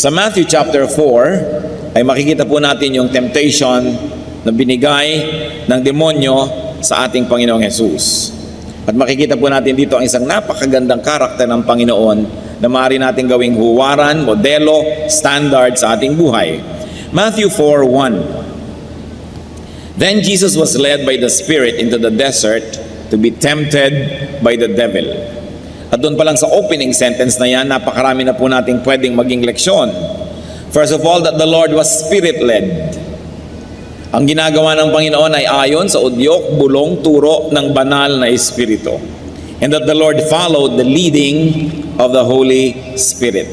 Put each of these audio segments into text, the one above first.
Sa Matthew chapter 4, ay makikita po natin yung temptation na binigay ng demonyo sa ating Panginoong Jesus. At makikita po natin dito ang isang napakagandang karakter ng Panginoon na maaari natin gawing huwaran, modelo, standard sa ating buhay. Matthew 4:1. Then Jesus was led by the Spirit into the desert to be tempted by the devil. At doon pa lang sa opening sentence na yan, napakarami na po nating pwedeng maging leksyon. First of all, that the Lord was Spirit-led. Ang ginagawa ng Panginoon ay ayon sa udyok, bulong, turo ng banal na Espiritu. And that the Lord followed the leading of the Holy Spirit.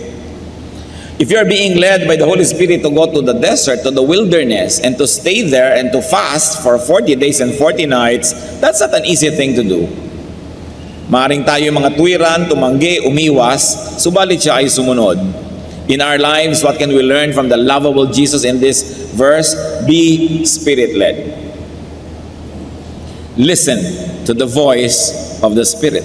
If you are being led by the Holy Spirit to go to the desert, to the wilderness, and to stay there and to fast for 40 days and 40 nights, that's not an easy thing to do. Maaring tayo mga tuwiran, tumanggi, umiwas, subalit siya ay sumunod. In our lives, what can we learn from the lovable Jesus in this verse? Be Spirit-led. Listen to the voice of the Spirit.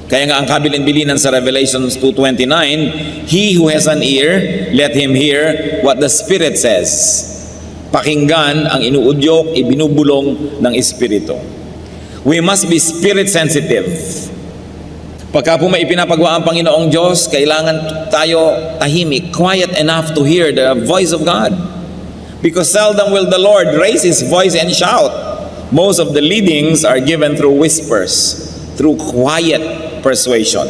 Kaya nga ang kabilin-bilinan sa Revelation 2:29, he who has an ear, let him hear what the Spirit says. Pakinggan ang inuudyok, ibinubulong ng Espiritu. We must be Spirit sensitive. Pagka po may ipinapagawa ang Panginoong Diyos, kailangan tayo tahimik, quiet enough to hear the voice of God. Because seldom will the Lord raise His voice and shout. Most of the leadings are given through whispers, through quiet persuasion.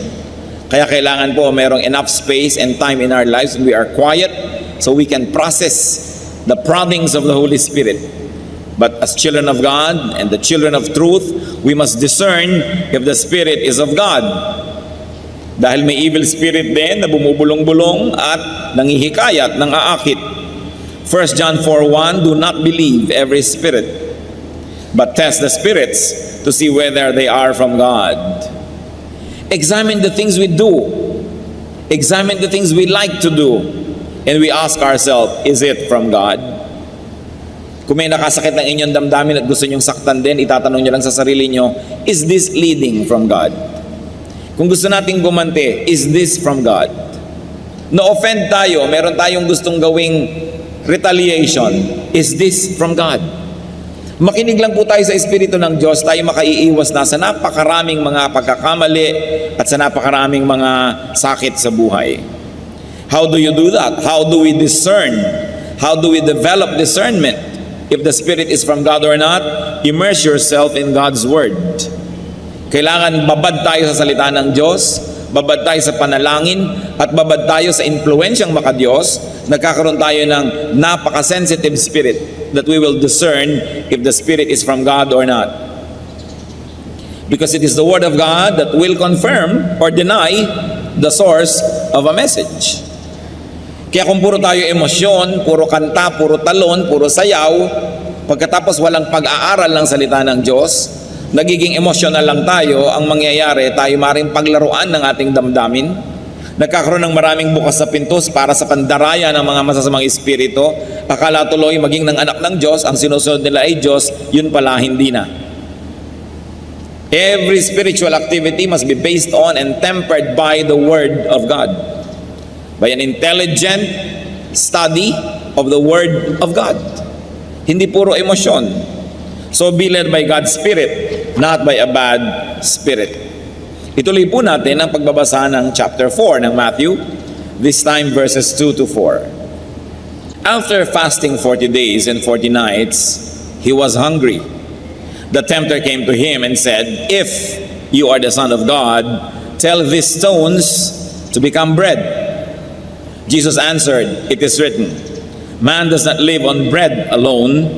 Kaya kailangan po merong enough space and time in our lives when we are quiet so we can process the promptings of the Holy Spirit. But as children of God and the children of truth, we must discern if the Spirit is of God. Dahil may evil spirit din na bumubulong-bulong at nangihikayat ng aakit. 1 John 4:1, do not believe every spirit, but test the spirits to see whether they are from God. Examine the things we do. Examine the things we like to do. And we ask ourselves, is it from God? Kung may nakasakit ng inyong damdamin at gusto nyong saktan din, itatanong nyo lang sa sarili nyo, is this leading from God? Kung gusto nating gumanti, is this from God? Na-offend tayo, meron tayong gustong gawing retaliation, is this from God? Makinig lang po tayo sa Espiritu ng Diyos, tayo makaiiwas na sa napakaraming mga pagkakamali at sa napakaraming mga sakit sa buhay. How do you do that? How do we discern? How do we develop discernment? If the Spirit is from God or not, immerse yourself in God's Word. Kailangan babad tayo sa salita ng Diyos, babad tayo sa panalangin, at babad tayo sa impluensyang makadiyos. Nagkakaroon tayo ng napaka-sensitive spirit that we will discern if the Spirit is from God or not. Because it is the Word of God that will confirm or deny the source of a message. Kaya kung puro tayo emosyon, puro kanta, puro talon, puro sayaw, pagkatapos walang pag-aaral ng salita ng Diyos, nagiging emosyonal lang tayo, ang mangyayari, tayo maring paglaruan ng ating damdamin. Nagkakaroon ng maraming bukas sa pintos para sa pandaraya ng mga masasamang espiritu. Akala tuloy maging ng anak ng Diyos, ang sinusunod nila ay Diyos, yun pala hindi na. Every spiritual activity must be based on and tempered by the Word of God. By an intelligent study of the Word of God. Hindi puro emosyon. So be led by God's Spirit, not by a bad spirit. Ituloy po natin ang pagbabasa ng chapter 4 ng Matthew, this time verses 2 to 4. After fasting 40 days and 40 nights, he was hungry. The tempter came to him and said, if you are the Son of God, tell these stones to become bread. Jesus answered, it is written, man does not live on bread alone,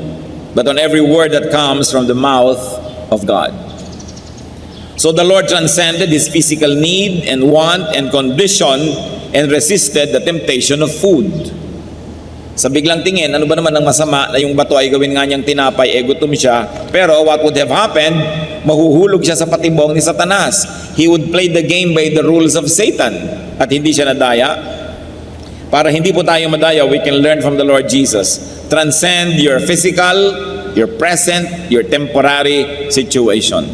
but on every word that comes from the mouth of God. So the Lord transcended his physical need and want and condition and resisted the temptation of food. Sa biglang tingin, ano ba naman ang masama na yung bato ay gawin nga niyang tinapay, gutom siya. Pero what would have happened? Mahuhulog siya sa patibong ni Satanas. He would play the game by the rules of Satan. At hindi siya nadaya. Para hindi po tayo madaya, we can learn from the Lord Jesus. Transcend your physical, your present, your temporary situation.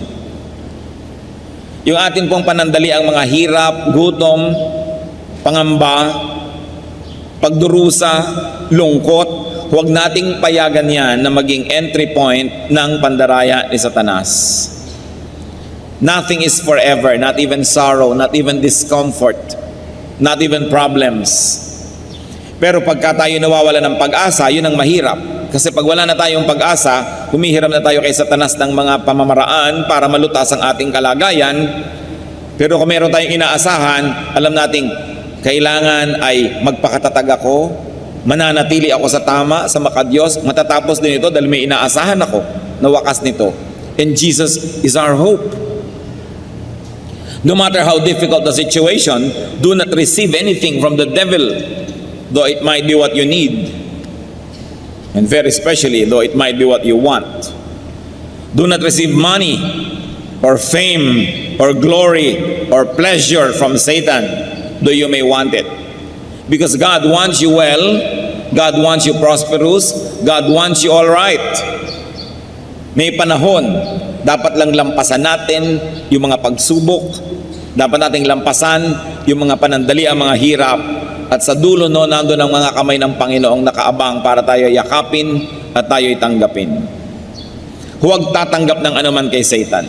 Yung atin pong panandali ang mga hirap, gutom, pangamba, pagdurusa, lungkot, huwag nating payagan yan na maging entry point ng pandaraya ni Satanas. Nothing is forever, not even sorrow, not even discomfort, not even problems. Pero pagka tayo nawawala ng pag-asa, yun ang mahirap. Kasi pag wala na tayong pag-asa, humihiram na tayo kay Satanas ng mga pamamaraan para malutas ang ating kalagayan. Pero kung meron tayong inaasahan, alam nating kailangan ay magpakatatag ako, mananatili ako sa tama, sa makadiyos, matatapos din ito dahil may inaasahan ako na wakas nito. And Jesus is our hope. No matter how difficult the situation, do not receive anything from the devil, though it might be what you need. And very especially, though it might be what you want. Do not receive money or fame or glory or pleasure from Satan, though you may want it. Because God wants you well, God wants you prosperous, God wants you all right. May panahon, dapat lang lampasan natin yung mga pagsubok, dapat nating lampasan yung mga panandali, ang mga hirap, at sa dulo no, nandun ang mga kamay ng Panginoong nakaabang para tayo yakapin at tayo'y tanggapin. Huwag tatanggap ng anuman kay Satan.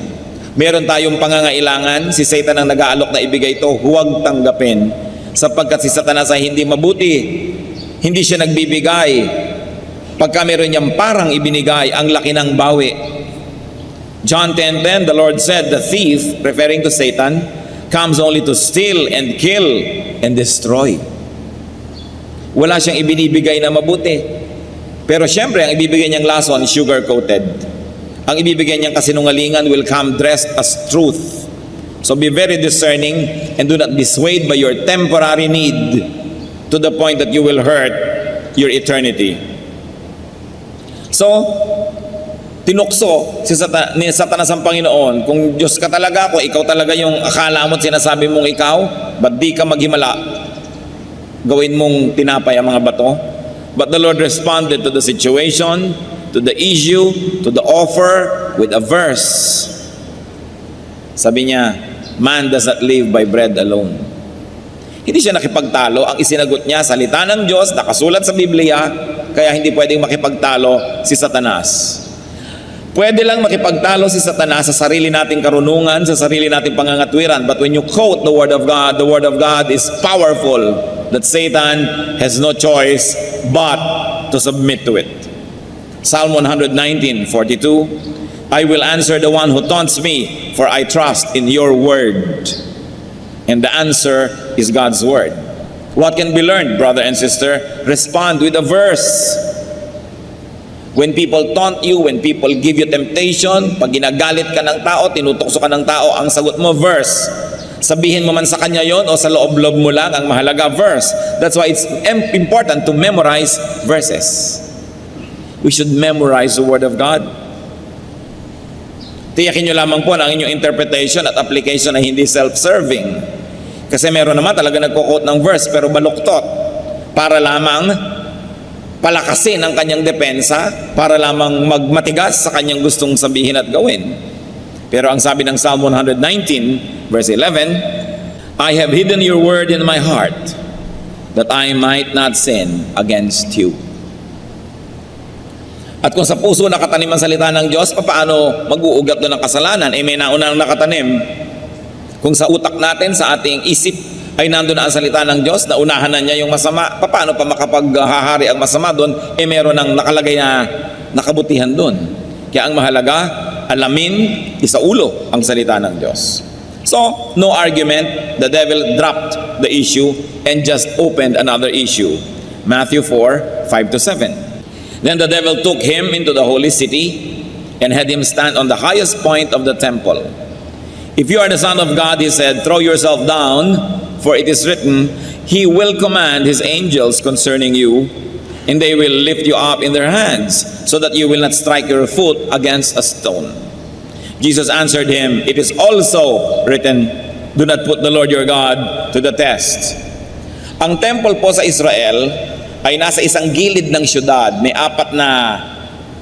Meron tayong pangangailangan, si Satan ang nag-aalok na ibigay ito, huwag tanggapin. Sapagkat si Satanas ay hindi mabuti, hindi siya nagbibigay. Pagka meron niyang parang ibinigay, ang laki ng bawi. John 10:10, the Lord said, the thief, referring to Satan, comes only to steal and kill and destroy. Wala siyang ibinibigay na mabuti. Pero syempre, ang ibibigay niyang lason, sugar-coated. Ang ibibigay niyang kasinungalingan will come dressed as truth. So be very discerning and do not dissuade by your temporary need to the point that you will hurt your eternity. So, tinukso ni Satanas ang Panginoon, kung Diyos ka talaga, kung ikaw talaga yung akala mo at sinasabi mong ikaw, ba't di ka maghimala? Gawin mong tinapay ang mga bato. But the Lord responded to the situation, to the issue, to the offer with a verse. Sabi niya, man does not live by bread alone. Hindi siya nakipagtalo. Ang isinagot niya, salita ng Diyos, nakasulat sa Biblia, kaya hindi pwedeng makipagtalo si Satanas. Pwede lang makipagtalo si Satanas sa sarili nating karunungan, sa sarili nating pangangatwiran. But when you quote the Word of God is powerful, that Satan has no choice but to submit to it. Psalm 119:42, I will answer the one who taunts me, for I trust in your word. And the answer is God's word. What can be learned, brother and sister? Respond with a verse. When people taunt you, when people give you temptation, pag ginagalit ka ng tao, tinutokso ka ng tao, ang sagot mo, verse. Sabihin mo man sa kanya yon o sa loob-loob mo lang, ang mahalaga, verse. That's why it's important to memorize verses. We should memorize the Word of God. Tiyakin nyo lamang po na ang inyong interpretation at application ay hindi self-serving. Kasi meron naman talaga nagko-quote ng verse pero baluktot para lamang palakasin ang kanyang depensa, para lamang magmatigas sa kanyang gustong sabihin at gawin. Pero ang sabi ng Psalm 119, verse 11, I have hidden your word in my heart, that I might not sin against you. At kung sa puso nakatanim ang salita ng Diyos, paano mag-uugat doon ng kasalanan? May naunang nakatanim. Kung sa utak natin, sa ating isip, ay nandun na ang salita ng Diyos, na unahan na niya yung masama, paano pa makapaghahari ang masama doon? Meron ng nakalagay na nakabutihan doon. Kaya ang mahalaga, alamin, isaulo ang salita ng Diyos. So, no argument, the devil dropped the issue and just opened another issue. Matthew 4:5-7. Then the devil took him into the holy city and had him stand on the highest point of the temple. If you are the Son of God, he said, throw yourself down, for it is written, he will command his angels concerning you, and they will lift you up in their hands, so that you will not strike your foot against a stone. Jesus answered him, it is also written, do not put the Lord your God to the test. Ang temple po sa Israel ay nasa isang gilid ng syudad. May 4 na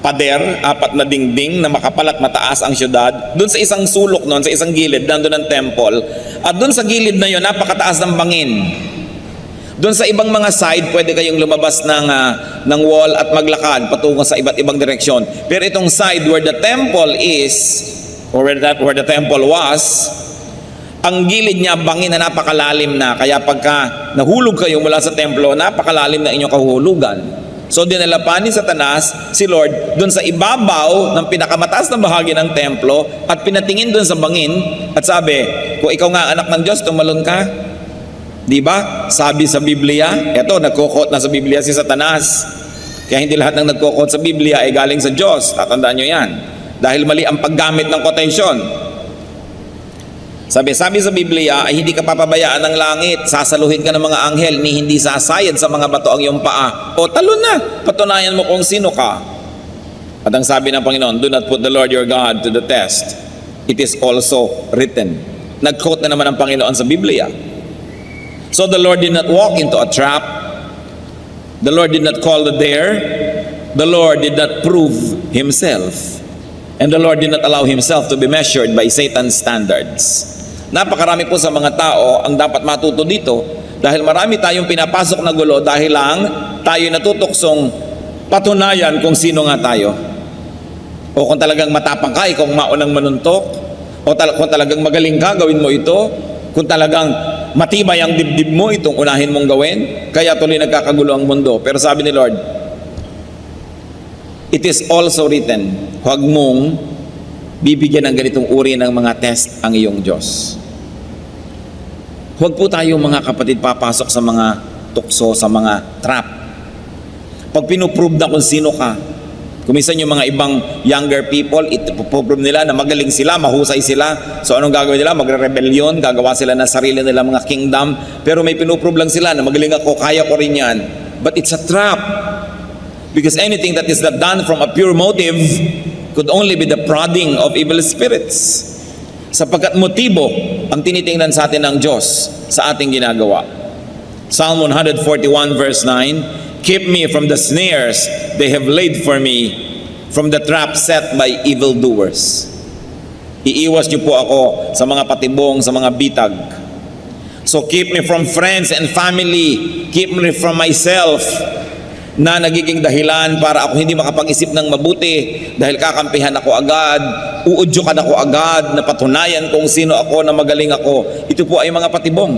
pader, 4 na dingding na makapal at mataas ang syudad. Doon sa isang sulok noon, sa isang gilid, nandun ang temple. At doon sa gilid na yun, napakataas ng bangin. Doon sa ibang mga side, pwede kayong lumabas ng wall at maglakad patungo sa iba't ibang direksyon. Pero itong side where the temple is, or where the temple was, ang gilid niya bangin na napakalalim na. Kaya pagka nahulog kayo mula sa templo, napakalalim na inyong kahulugan. So dinala pa ni Satanas si Lord doon sa ibabaw ng pinakamataas na bahagi ng templo at pinatingin doon sa bangin at sabi, kung ikaw nga anak ng Diyos, tumalon ka. Di ba? Sabi sa Biblia, eto, nagkukot na sa Biblia si Satanas. Kaya hindi lahat ng nagkukot sa Biblia ay galing sa Diyos. Tatandaan nyo yan. Dahil mali ang paggamit ng quotation. Sabi sa Biblia ay hindi ka papabayaan ng langit. Sasaluhin ka ng mga anghel ni hindi sasayad sa mga bato ang iyong paa. O talon na. Patunayan mo kung sino ka. At ang sabi ng Panginoon, do not put the Lord your God to the test. It is also written. Nag-quote na naman ang Panginoon sa Biblia. So the Lord did not walk into a trap. The Lord did not call the dare. The Lord did not prove Himself. And the Lord did not allow Himself to be measured by Satan's standards. Napakarami po sa mga tao ang dapat matuto dito dahil marami tayong pinapasok na gulo dahil lang tayo natutuksong patunayan kung sino nga tayo. O kung talagang matapang ka, kung maunang manuntok. O kung talagang magaling ka, gawin mo ito. Kung talagang matibay ang dibdib mo, itong unahin mong gawin. Kaya tuloy nagkakagulo ang mundo. Pero sabi ni Lord, it is also written, huwag mong bibigyan ng ganitong uri ng mga test ang iyong Diyos. Huwag po tayo mga kapatid papasok sa mga tukso, sa mga trap. Pag pinuprove na kung sino ka, kumisan yung mga ibang younger people, ipoprove nila na magaling sila, mahusay sila. So anong gagawin nila? Magre-rebellion, gagawa sila ng sarili nila mga kingdom. Pero may pinuprove lang sila na magaling ako, kaya ko rin yan. But it's a trap. Because anything that is not done from a pure motive could only be the prodding of evil spirits. Sapagkat motibo ang tinitingnan sa atin ng Diyos sa ating ginagawa. Psalm 141 verse 9, keep me from the snares they have laid for me, from the trap set by evildoers. Iiwas niyo po ako sa mga patibong, sa mga bitag. So keep me from friends and family, keep me from myself, na nagiging dahilan para ako hindi makapag-isip ng mabuti dahil kakampihan ako agad, uudyukan ako agad, na patunayan kung sino ako, na magaling ako. Ito po ay mga patibong.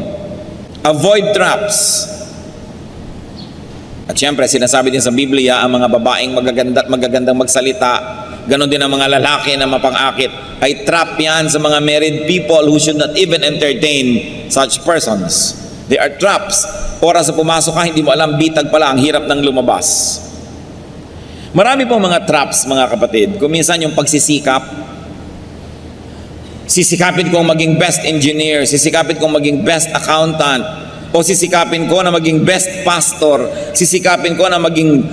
Avoid traps. At syempre, sinasabi din sa Biblia, ang mga babaeng magaganda at magagandang magsalita, ganon din ang mga lalaki na mapang-akit, ay trap yan sa mga married people who should not even entertain such persons. They are traps. Oras na pumasok ka, hindi mo alam, bitag pala, ang hirap ng lumabas. Marami pong mga traps, mga kapatid. Kung minsan yung pagsisikap, sisikapin kong maging best engineer, sisikapin kong maging best accountant, o sisikapin ko na maging best pastor, sisikapin ko na maging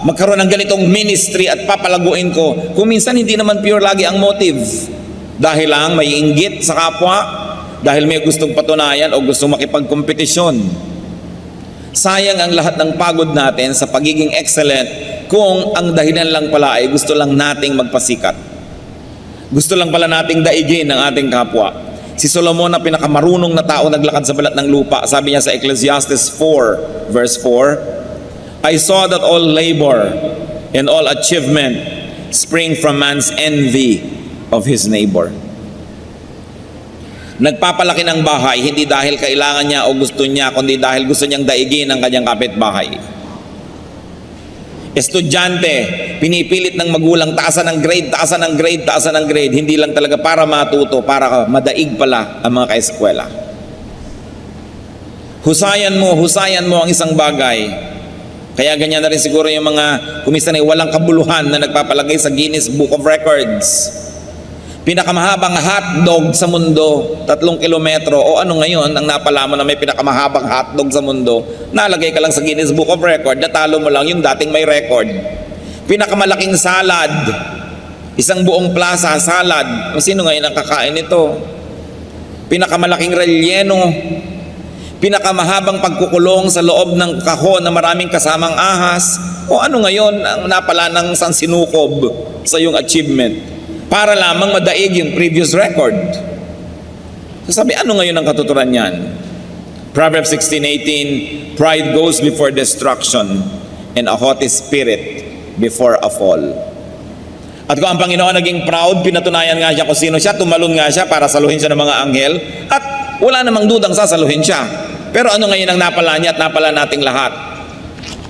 magkaroon ng ganitong ministry at papalaguin ko. Kung minsan hindi naman pure lagi ang motive. Dahil lang may inggit sa kapwa, dahil may gustong patunayan o gustong makipagkompetisyon. Sayang ang lahat ng pagod natin sa pagiging excellent kung ang dahilan lang pala ay gusto lang nating magpasikat. Gusto lang pala nating daigin ang ating kapwa. Si Solomon na pinakamarunong na tao naglakad sa balat ng lupa, sabi niya sa Ecclesiastes 4 verse 4, I saw that all labor and all achievement spring from man's envy of his neighbor. Nagpapalaki ng bahay hindi dahil kailangan niya o gusto niya, kundi dahil gusto niyang daigin ang kanyang kapitbahay. Estudyante, pinipilit ng magulang taasan ng grade, taasan ng grade, taasan ng grade, hindi lang talaga para matuto, para madaig pala ang mga kaeskwela. Husayan mo ang isang bagay. Kaya ganyan na rin siguro yung mga kumisan ay walang kabuluhan na nagpapalagay sa Guinness Book of Records. Pinakamahabang hotdog sa mundo, 3 kilometro. O ano ngayon, ang napala mo na may pinakamahabang hotdog sa mundo, nalagay ka lang sa Guinness Book of Record, natalo mo lang yung dating may record. Pinakamalaking salad, isang buong plaza, salad. Sino ngayon ang kakain nito? Pinakamalaking relleno, pinakamahabang pagkukulong sa loob ng kahon na maraming kasamang ahas. O ano ngayon ang napala ng sansinukob sa iyong achievement? Para lamang madaig yung previous record. So sabi, ano ngayon ang katuturan niyan? Proverbs 16:18, pride goes before destruction, and a haughty spirit before a fall. At kung ang Panginoon naging proud, pinatunayan nga siya kung sino siya, tumalon nga siya para saluhin siya ng mga anghel, at wala namang dudang sasaluhin siya. Pero ano ngayon ang napala niya at napala nating lahat?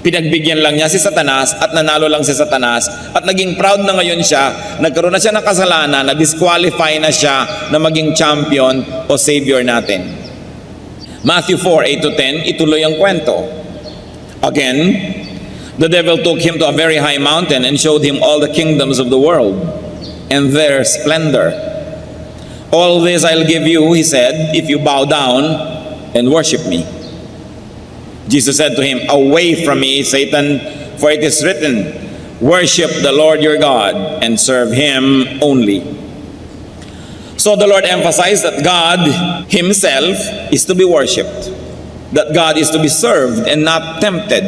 Pinagbigyan lang niya si Satanas at nanalo lang si Satanas at naging proud na ngayon siya, nagkaroon na siya ng kasalanan, na-disqualify na siya na maging champion o savior natin. Matthew 4:8-10, ituloy ang kwento. Again, the devil took him to a very high mountain and showed him all the kingdoms of the world and their splendor. All this I'll give you, he said, if you bow down and worship me. Jesus said to him, away from me, Satan, for it is written, worship the Lord your God and serve him only. So the Lord emphasized that God himself is to be worshipped, that God is to be served and not tempted.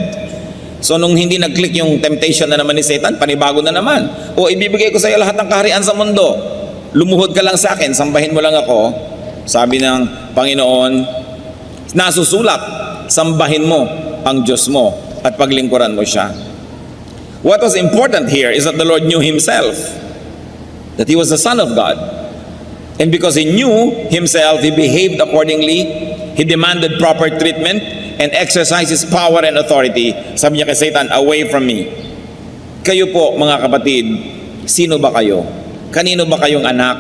So nung hindi nag-click yung temptation na naman ni Satan, panibago na naman. O ibibigay ko sa iyo lahat ng kaharian sa mundo. Lumuhod ka lang sa akin, sambahin mo lang ako. Sabi ng Panginoon, nasusulat, sambahin mo ang Diyos mo at paglingkuran mo siya. What was important here is that the Lord knew himself, that he was the Son of God. And because he knew himself, he behaved accordingly. He demanded proper treatment and exercised his power and authority. Sabi niya kay Satan, away from me. Kayo po mga kapatid, sino ba kayo? Kanino ba kayong anak?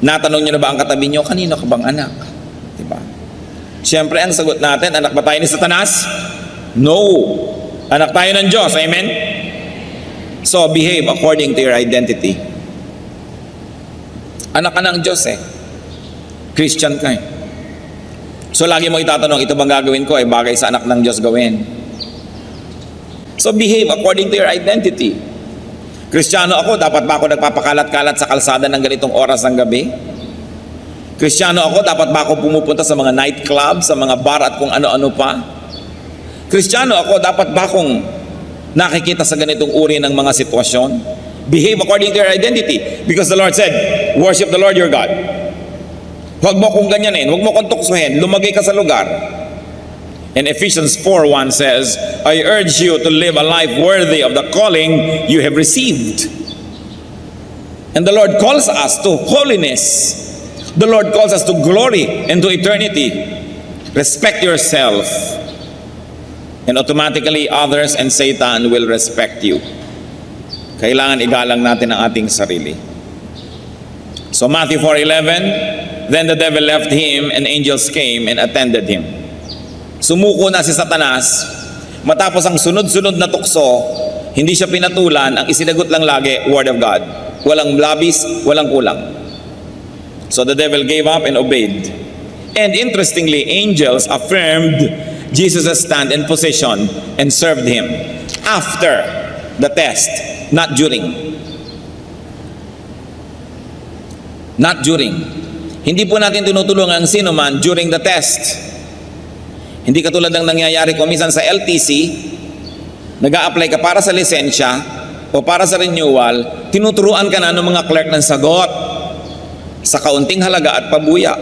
Natanong niyo na ba ang katabi niyo, kanino ka bang anak? Diba? Siyempre ang sagot natin, anak ba tayo ni Satanas? No. Anak tayo ng Diyos, amen? So behave according to your identity. Anak ka ng Diyos eh. Christian ka eh. So lagi mo itatanong, ito bang gagawin ko ay bagay sa anak ng Diyos gawin? So behave according to your identity. Kristiyano ako, dapat ba ako nagpapakalat-kalat sa kalsada ng ganitong oras ng gabi? Kristiyano ako, dapat ba ako pumupunta sa mga nightclub, sa mga bar at kung ano-ano pa? Kristiyano ako, dapat ba akong nakikita sa ganitong uri ng mga sitwasyon? Behave according to your identity. Because the Lord said, worship the Lord your God. Huwag mo kong ganyanin, huwag mo kong tuksuhin, lumagay ka sa lugar. And Ephesians 4:1 says, I urge you to live a life worthy of the calling you have received. And the Lord calls us to holiness. The Lord calls us to glory and to eternity. Respect yourself. And automatically others and Satan will respect you. Kailangan igalang natin ang ating sarili. So Matthew 4:11, then the devil left him and angels came and attended him. Sumuko na si Satanas, matapos ang sunod-sunod na tukso, hindi siya pinatulan, ang isinagot lang lagi, Word of God. Walang labis, walang kulang. So the devil gave up and obeyed. And interestingly, angels affirmed Jesus' stand and position and served him after the test, not during. Not during. Hindi po natin tinutulungan ang sino man during the test. Hindi katulad ng nangyayari ko minsan sa LTC, nag-a-apply ka para sa lisensya o para sa renewal, tinuturuan ka na ng mga clerk ng sagot sa kaunting halaga at pabuya.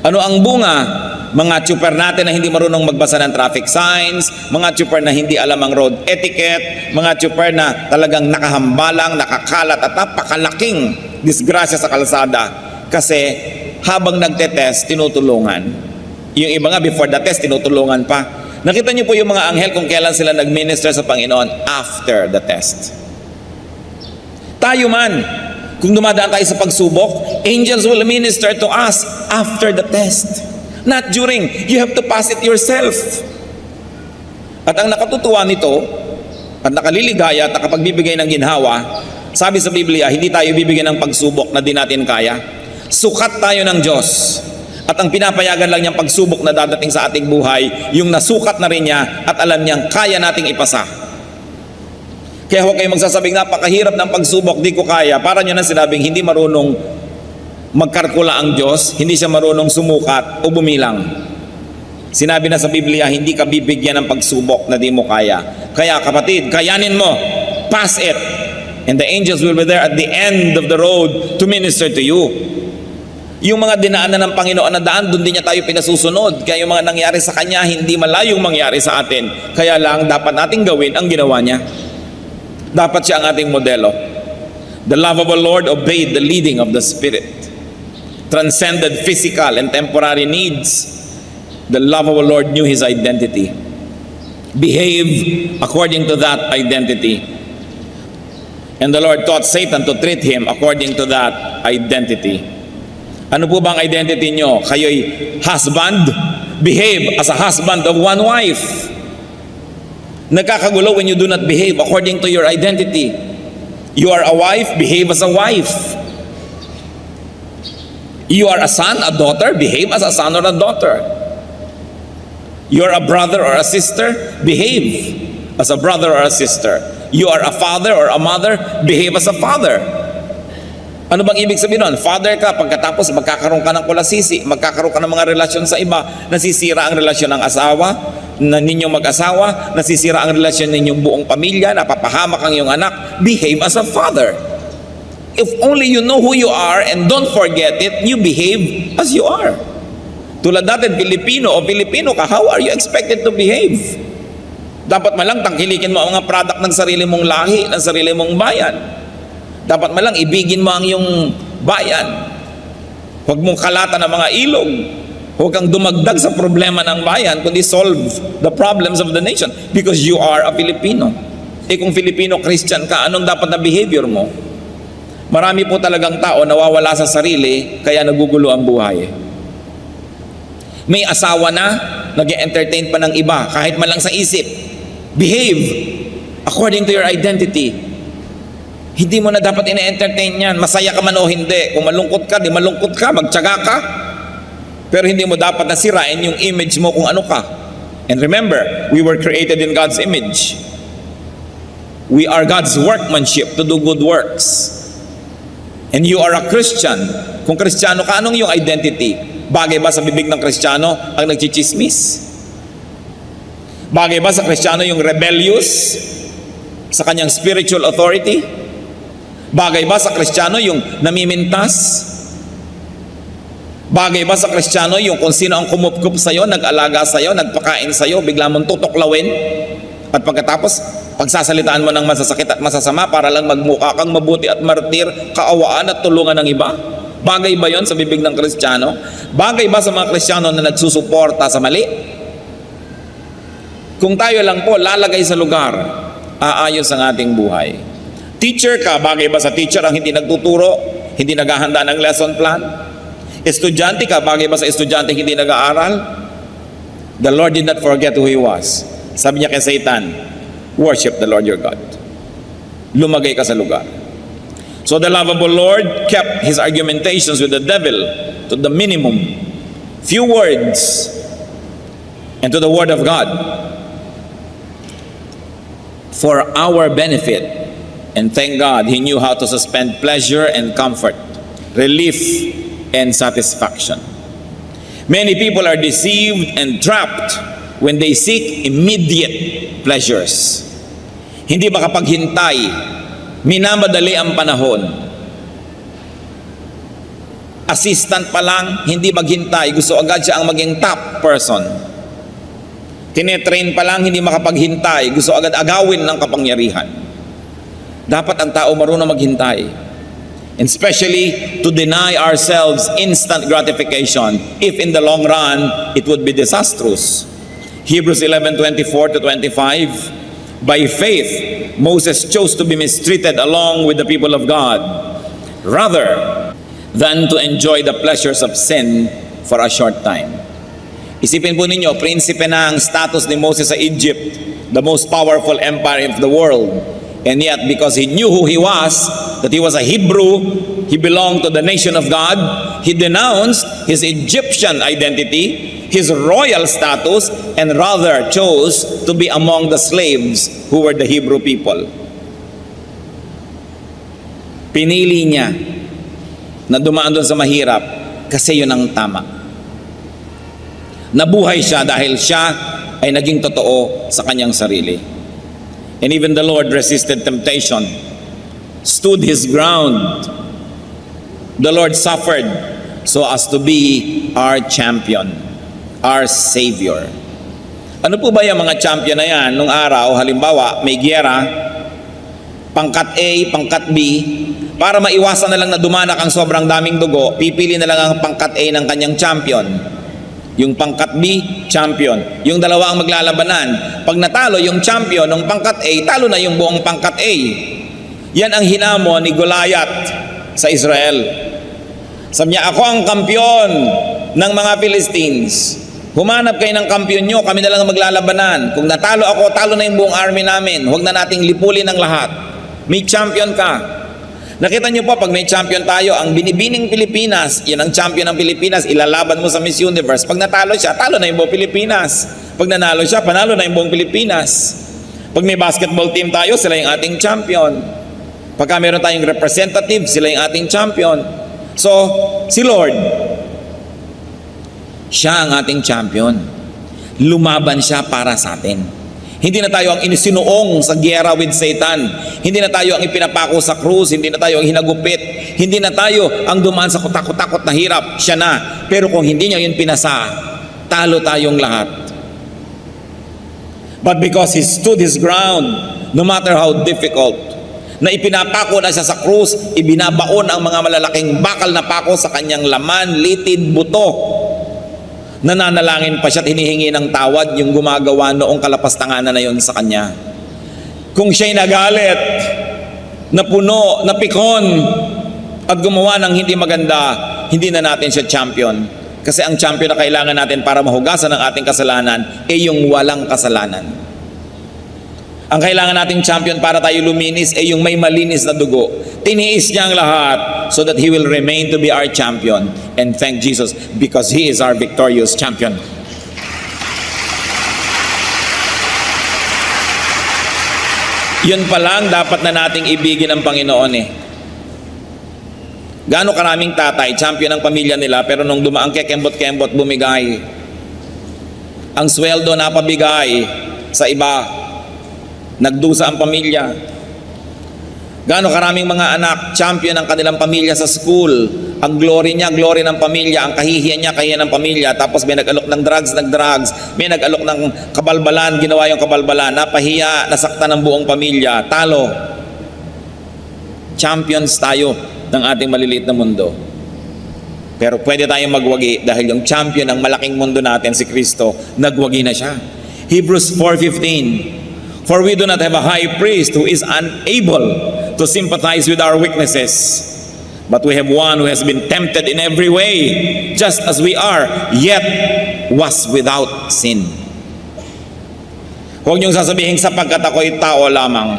Ano ang bunga? Mga tsuper natin na hindi marunong magbasa ng traffic signs, mga tsuper na hindi alam ang road etiquette, mga tsuper na talagang nakahambalang, nakakalat at napakalaking disgrasya sa kalsada kasi habang nagtetest, tinutulungan. Yung iba nga before the test, tinutulungan pa. Nakita niyo po yung mga anghel kung kailan sila nag-minister sa Panginoon after the test. Tayo man, kung dumadaan tayo sa pagsubok, angels will minister to us after the test. Not during. You have to pass it yourself. At ang nakatutuwa nito, at nakaliligaya at nakapagbibigay ng ginhawa, sabi sa Biblia, hindi tayo bibigyan ng pagsubok na di natin kaya. Sukat tayo ng Diyos. At ang pinapayagan lang niyang pagsubok na dadating sa ating buhay, yung nasukat na rin niya at alam niyang kaya nating ipasa. Kaya huwag kayong magsasabing napakahirap ng pagsubok, di ko kaya. Para niyo na sinabing hindi marunong magkalkula ang Diyos, hindi siya marunong sumukat o bumilang. Sinabi na sa Biblia, hindi ka bibigyan ng pagsubok na di mo kaya. Kaya kapatid, kayanin mo, pass it. And the angels will be there at the end of the road to minister to you. Yung mga dinaanan ng Panginoon na daan, doon din niya tayo pinasusunod. Kaya yung mga nangyari sa Kanya, hindi malayong mangyari sa atin. Kaya lang, dapat nating gawin ang ginawa niya. Dapat siya ang ating modelo. The lovable Lord obeyed the leading of the Spirit. Transcended physical and temporary needs. The lovable Lord knew His identity. Behave according to that identity. And the Lord taught Satan to treat him according to that identity. Ano po bang identity nyo? Kayo'y husband? Behave as a husband of one wife. Nagkakagulo when you do not behave according to your identity. You are a wife, behave as a wife. You are a son, a daughter, behave as a son or a daughter. You are a brother or a sister, behave as a brother or a sister. You are a father or a mother, behave as a father. Ano bang ibig sabihin nun? Father ka, pagkatapos magkakaroon ka ng kulasisi, magkakaroon ka ng mga relasyon sa iba, nasisira ang relasyon ng asawa, na ninyong mag-asawa, nasisira ang relasyon ninyong buong pamilya, napapahamak ang iyong anak. Behave as a father. If only you know who you are and don't forget it, you behave as you are. Tulad natin, Pilipino ka, how are you expected to behave? Dapat malang tangkilikin mo ang mga product ng sarili mong lahi, ng sarili mong bayan. Dapat malang ibigin mo ang iyong bayan. Huwag mong kalatan ng mga ilog. Huwag kang dumagdag sa problema ng bayan, kundi solve the problems of the nation because you are a Filipino. Kung Filipino Christian ka, anong dapat na behavior mo? Marami po talagang tao nawawala sa sarili, kaya nagugulo ang buhay. May asawa na, nag-entertain pa ng iba, kahit man lang sa isip. Behave according to your identity. Hindi mo na dapat ina-entertain yan. Masaya ka man o hindi. Kung malungkot ka, di malungkot ka, magtiyaga ka. Pero hindi mo dapat nasirain yung image mo kung ano ka. And remember, we were created in God's image. We are God's workmanship to do good works. And you are a Christian. Kung Kristiyano ka, anong yung identity? Bagay ba sa bibig ng Kristiyano ang nagchichismis? Bagay ba sa Kristiyano yung rebellious sa kanyang spiritual authority? Bagay ba sa Kristiyano yung namimintas? Bagay ba sa Kristiyano yung kung sino ang kumupkup sa'yo, nag-alaga sa'yo, nagpakain sa'yo, bigla mong tutuklawin? At pagkatapos, pagsasalitaan mo ng masasakit at masasama para lang magmukha kang mabuti at martir, kaawaan at tulungan ng iba? Bagay ba yon sa bibig ng Kristiyano? Bagay ba sa mga Kristiyano na nagsusuporta sa mali? Kung tayo lang po lalagay sa lugar, aayos ang ating buhay. Teacher ka, bagay ba sa teacher ang hindi nagtuturo, hindi naghahanda ng lesson plan? Estudyante ka, bagay ba sa estudyante hindi nag-aaral? The Lord did not forget who He was. Sabi niya kay Satan, worship the Lord your God. Lumagay ka sa lugar. So the lovable Lord kept His argumentations with the devil to the minimum. Few words and to the Word of God for our benefit. And thank God, He knew how to suspend pleasure and comfort, relief and satisfaction. Many people are deceived and trapped when they seek immediate pleasures. Hindi makapaghintay, minamadali ang panahon. Assistant pa lang, hindi maghintay, gusto agad siya ang maging top person. Tinetrain pa lang, hindi makapaghintay, gusto agad agawin ng kapangyarihan. Dapat ang tao marunong maghintay. And especially to deny ourselves instant gratification if in the long run it would be disastrous. Hebrews 11:24 to 25. By faith, Moses chose to be mistreated along with the people of God rather than to enjoy the pleasures of sin for a short time. Isipin po ninyo, prinsipe na ang status ni Moses sa Egypt, the most powerful empire of the world. And yet, because he knew who he was, that he was a Hebrew, he belonged to the nation of God, he denounced his Egyptian identity, his royal status, and rather chose to be among the slaves who were the Hebrew people. Pinili niya na dumaan doon sa mahirap kasi yun ang tama. Nabuhay siya dahil siya ay naging totoo sa kanyang sarili. And even the Lord resisted temptation, stood His ground. The Lord suffered so as to be our champion, our Savior. Ano po ba yung mga champion na yan? Nung araw, halimbawa, may giyera, pangkat A, pangkat B, para maiwasan na lang na dumanak ang sobrang daming dugo, pipili na lang ang pangkat A ng kanyang champion. Yung pangkat B, champion. Yung dalawa ang maglalabanan. Pag natalo yung champion ng pangkat A, talo na yung buong pangkat A. Yan ang hinamo ni Goliath sa Israel. Sabi niya, ako ang kampiyon ng mga Philistines. Humanap kayo ng kampiyon nyo, kami na lang ang maglalabanan. Kung natalo ako, talo na yung buong army namin. Huwag na nating lipulin ang lahat. May champion ka. Nakita niyo po, pag may champion tayo, ang binibining Pilipinas, yan ang champion ng Pilipinas, ilalaban mo sa Miss Universe. Pag natalo siya, talo na yung buong Pilipinas. Pag nanalo siya, panalo na yung buong Pilipinas. Pag may basketball team tayo, sila yung ating champion. Pagka meron tayong representative, sila yung ating champion. So, si Lord, siya ang ating champion. Lumaban siya para sa atin. Hindi na tayo ang inisinuong sa giyera with Satan. Hindi na tayo ang ipinapako sa krus. Hindi na tayo ang hinagupit. Hindi na tayo ang dumaan sa kutakot-takot na hirap. Siya na. Pero kung hindi niya yun pinasa, talo tayong lahat. But because He stood His ground, no matter how difficult, na ipinapako na siya sa krus, ibinabaon ang mga malalaking bakal na pako sa kanyang laman, litid, buto. Nananalangin pa siya at hinihingi ng tawad yung gumagawa noong kalapastanganan na yon sa kanya. Kung siya'y nagalit, napuno, napikon, at gumawa ng hindi maganda, hindi na natin siya champion. Kasi ang champion na kailangan natin para mahugasan ang ating kasalanan ay yung walang kasalanan. Ang kailangan nating champion para tayo luminis ay yung may malinis na dugo. Tiniis niya ang lahat so that He will remain to be our champion. And thank Jesus because He is our victorious champion. Yun pa lang dapat na nating ibigin ang Panginoon eh. Gaano karaming tatay, champion ng pamilya nila, pero nung dumaang kekembot-kembot, bumigay. Ang sweldo na pabigay sa iba. Nagdusa ang pamilya. Gaano karaming mga anak, champion ng kanilang pamilya sa school. Ang glory niya, glory ng pamilya. Ang kahihiyan niya, kahihiyan ng pamilya. Tapos may nag-alok ng drugs. May nag-alok ng kabalbalan, ginawa yung kabalbalan. Napahiya, nasaktan ng buong pamilya. Talo. Champions tayo ng ating maliliit na mundo. Pero pwede tayong magwagi dahil yung champion ng malaking mundo natin, si Kristo, nagwagi na siya. Hebrews 4:15. For we do not have a high priest who is unable to sympathize with our weaknesses, but we have one who has been tempted in every way, just as we are, yet was without sin. Huwag niyong sasabihin, sapagkat ako'y tao lamang.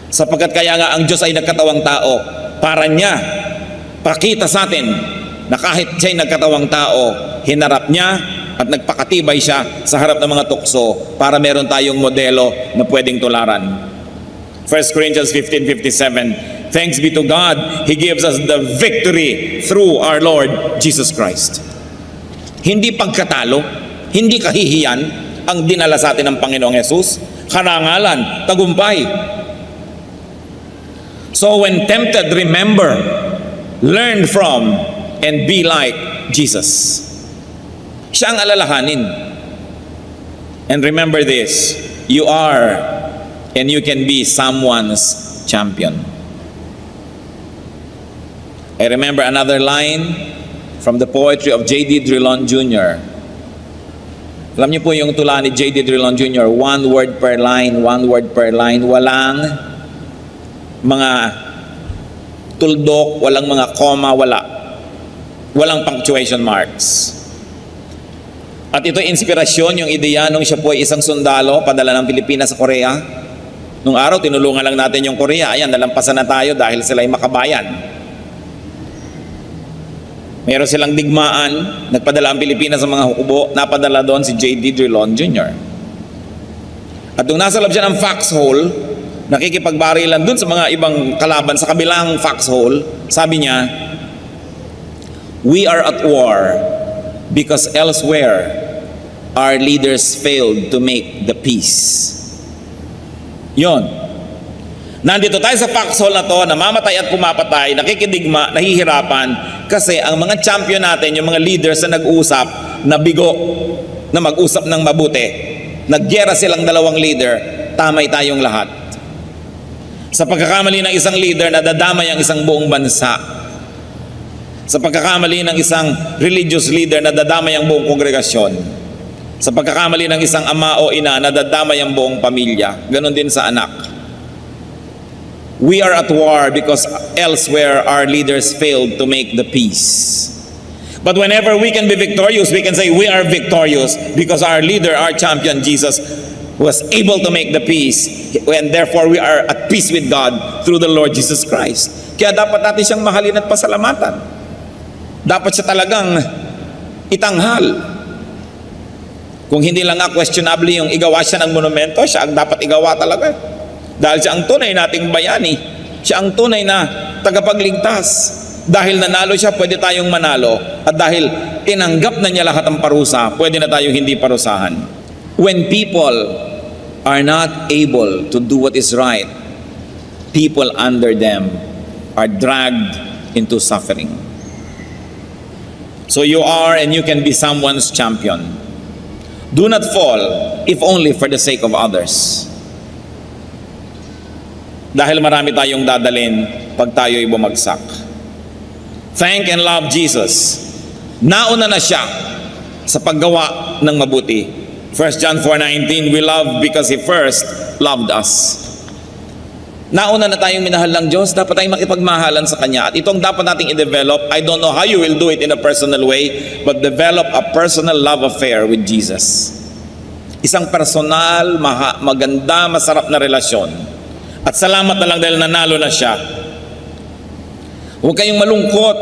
Sapagkat kaya nga ang Diyos ay nagkatawang tao, para niya pakita sa atin na kahit siya'y nagkatawang tao, hinarap niya at nagpakatibay siya sa harap ng mga tukso para meron tayong modelo na pwedeng tularan. 1 Corinthians 15:57. Thanks be to God, He gives us the victory through our Lord Jesus Christ. Hindi pagkatalo, hindi kahihiyan ang dinala sa atin ng Panginoong Yesus. Karangalan, tagumpay. So when tempted, remember, learn from, and be like Jesus. Siya ang alalahanin. And remember this, you are and you can be someone's champion. I remember another line from the poetry of J.D. Drilon Jr. Alam niyo po yung tula ni J.D. Drilon Jr., one word per line, walang mga tuldok, walang mga comma, walang punctuation marks. At ito'y inspirasyon, yung ideya nung siya po ay isang sundalo, padala ng Pilipinas sa Korea. Nung araw, tinulungan lang natin yung Korea. Ayan, nalampasan na tayo dahil sila ay makabayan. Meron silang digmaan, nagpadala ang Pilipinas sa mga hukubo, napadala doon si J.D. Drilon Jr. At nung nasa loob siya ng foxhole, nakikipagbarilan doon sa mga ibang kalaban sa kabilang foxhole, sabi niya, we are at war because elsewhere our leaders failed to make the peace. Yon. Nandito tayo sa foxhole na to, namamatay at pumapatay, nakikidigma, nahihirapan, Kasi ang mga champion natin, yung mga leaders na nag-usap, na bigo, na mag-usap ng mabuti, nagyera silang dalawang leader, tamay tayong lahat. Sa pagkakamali ng isang leader, nadadamay ang isang buong bansa. Sa pagkakamali ng isang religious leader, nadadamay ang buong kongregasyon. Sa pagkakamali ng isang ama o ina, nadadamay ang buong pamilya. Ganon din sa anak. We are at war because elsewhere our leaders failed to make the peace. But whenever we can be victorious, we can say we are victorious because our leader, our champion, Jesus, was able to make the peace. And therefore we are at peace with God through the Lord Jesus Christ. Kaya dapat natin siyang mahalin at pasalamatan. Dapat siya talagang itanghal. Kung hindi lang nga questionable yung igawa siya ng monumento, siya ang dapat igawa talaga. Dahil siya ang tunay nating bayani. Siya ang tunay na tagapagligtas. Dahil nanalo siya, pwede tayong manalo. At dahil tinanggap na niya lahat ng parusa, pwede na tayong hindi parusahan. When people are not able to do what is right, people under them are dragged into suffering. So you are and you can be someone's champion. Do not fall, if only for the sake of others. Dahil marami tayong dadalhin pag tayo'y bumagsak. Thank and love Jesus. Nauna na siya sa paggawa ng mabuti. 1 John 4:19, we love because He first loved us. Nauna na tayong minahal ng Diyos, dapat tayong makipagmahalan sa Kanya. At itong dapat nating i-develop, I don't know how you will do it in a personal way, but develop a personal love affair with Jesus. Isang personal, maganda, masarap na relasyon. At salamat na lang dahil nanalo na siya. Huwag kayong malungkot,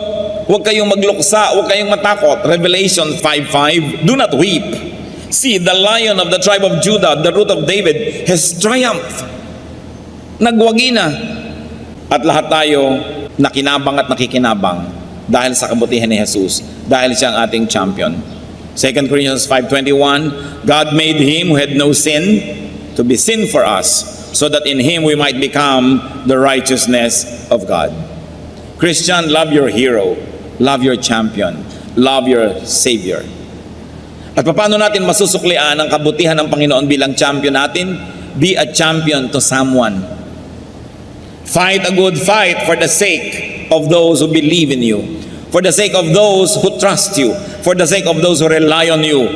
huwag kayong magluksa, huwag kayong matakot. Revelation 5:5, do not weep. See, the Lion of the tribe of Judah, the root of David, has triumphed. Nagwagi na. At lahat tayo nakinabang at nakikinabang dahil sa kabutihan ni Jesus, dahil siya ang ating champion. 2 Corinthians 5:21, God made Him who had no sin to be sin for us, so that in Him we might become the righteousness of God. Christian, love your hero, love your champion, love your Savior. At paano natin masusuklian ang kabutihan ng Panginoon bilang champion natin? Be a champion to someone. Fight a good fight for the sake of those who believe in you, for the sake of those who trust you, for the sake of those who rely on you.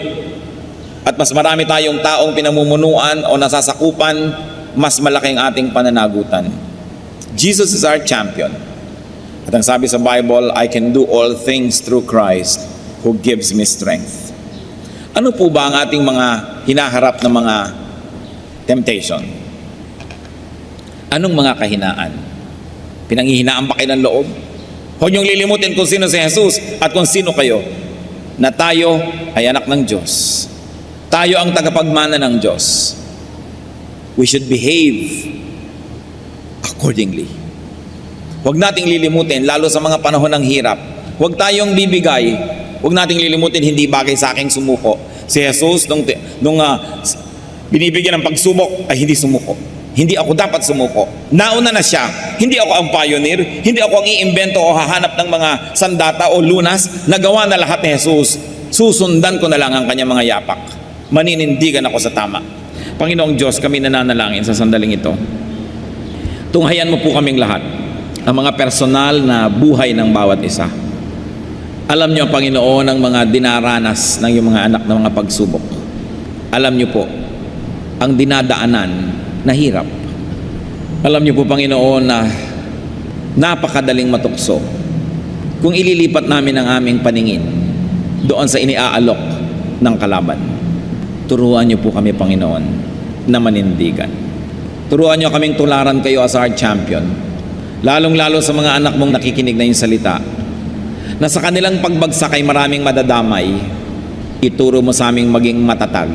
At mas marami tayong taong pinamumunuan o nasasakupan, mas malaking ating pananagutan. Jesus is our champion. At ang sabi sa Bible, I can do all things through Christ who gives me strength. Ano po ba ang ating mga hinaharap na mga temptation? Anong mga kahinaan? Pinanghihinaan ba kayo ng loob? Huwag niyong lilimutin kung sino si Jesus at kung sino kayo, na tayo ay anak ng Diyos. Tayo ang tagapagmana ng Diyos. We should behave accordingly. Huwag nating lilimutin, lalo sa mga panahon ng hirap. Huwag tayong bibigay. Huwag nating lilimutin, hindi bagay sa aking sumuko. Si Jesus, nung binibigyan ng pagsubok, ay hindi sumuko. Hindi ako dapat sumuko. Nauna na siya. Hindi ako ang pioneer. Hindi ako ang iimbento o hahanap ng mga sandata o lunas. Nagawa na lahat ni Jesus. Susundan ko na lang ang kanyang mga yapak. Maninindigan ako sa tama. Panginoong Diyos, kami nananalangin sa sandaling ito. Tunghayan mo po kaming lahat, ang mga personal na buhay ng bawat isa. Alam niyo, Panginoon, ang mga dinaranas ng iyong mga anak ng mga pagsubok. Alam niyo po, ang dinadaanan na hirap. Alam niyo po, Panginoon, na napakadaling matukso kung ililipat namin ang aming paningin doon sa iniaalok ng kalaban. Turuan niyo po kami, Panginoon, na manindigan. Turuan niyo kaming tularan kayo as our champion. Lalong-lalo sa mga anak mong nakikinig na yung salita, na sa kanilang pagbagsak ay maraming madadamay. Ituro mo sa aming maging matatag.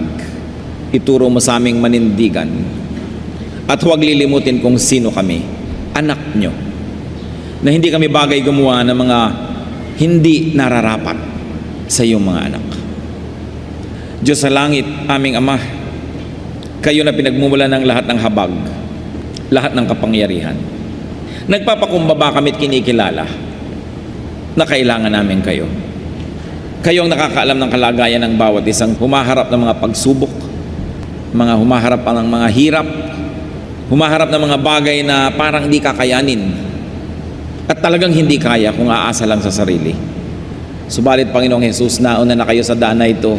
Ituro mo sa aming manindigan. At huwag lilimutin kung sino kami, anak nyo, na hindi kami bagay gumawa ng mga hindi nararapat sa iyong mga anak. Diyos sa langit, aming Ama, kayo na pinagmumula ng lahat ng habag, lahat ng kapangyarihan. Nagpapakumbaba kami at kinikilala na kailangan namin kayo. Kayo ang nakakaalam ng kalagayan ng bawat isang humaharap ng mga pagsubok, mga humaharap ng mga hirap, humaharap ng mga bagay na parang hindi kakayanin at talagang hindi kaya kung aasa lang sa sarili. Subalit Panginoong Hesus, nauna na kayo sa daan na ito.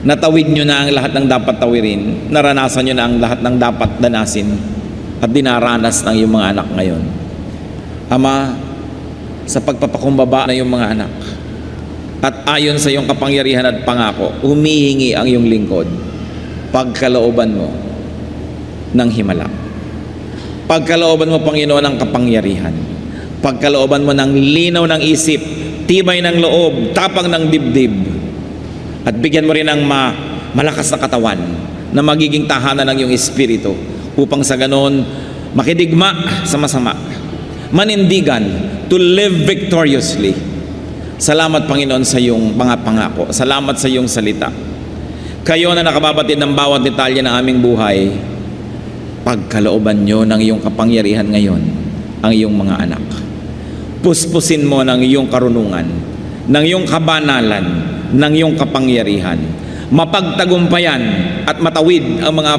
Natawid nyo na ang lahat ng dapat tawirin, naranasan nyo na ang lahat ng dapat danasin at dinaranas ng iyong mga anak ngayon. Ama, sa pagpapakumbaba na iyong mga anak at ayon sa iyong kapangyarihan at pangako, humihingi ang iyong lingkod, pagkalooban mo ng himala. Pagkalooban mo, Panginoon, ng kapangyarihan. Pagkalooban mo ng linaw ng isip, tibay ng loob, tapang ng dibdib. At bigyan mo rin ng malakas na katawan na magiging tahanan ng iyong espiritu upang sa ganon makidigma sa masama, manindigan to live victoriously. Salamat Panginoon sa iyong mga pangako. Salamat sa iyong salita. Kayo na nakababatid ng bawat detalye ng aming buhay, pagkalooban nyo ng iyong kapangyarihan ngayon ang iyong mga anak. Puspusin mo ng iyong karunungan, ng iyong kabanalan, ng iyong kapangyarihan. Mapagtagumpayan at matawid ang mga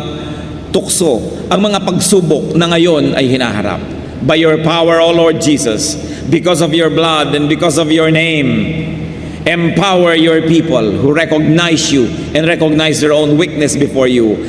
tukso, ang mga pagsubok na ngayon ay hinaharap. By your power, O Lord Jesus, because of your blood and because of your name, empower your people who recognize you and recognize their own weakness before you.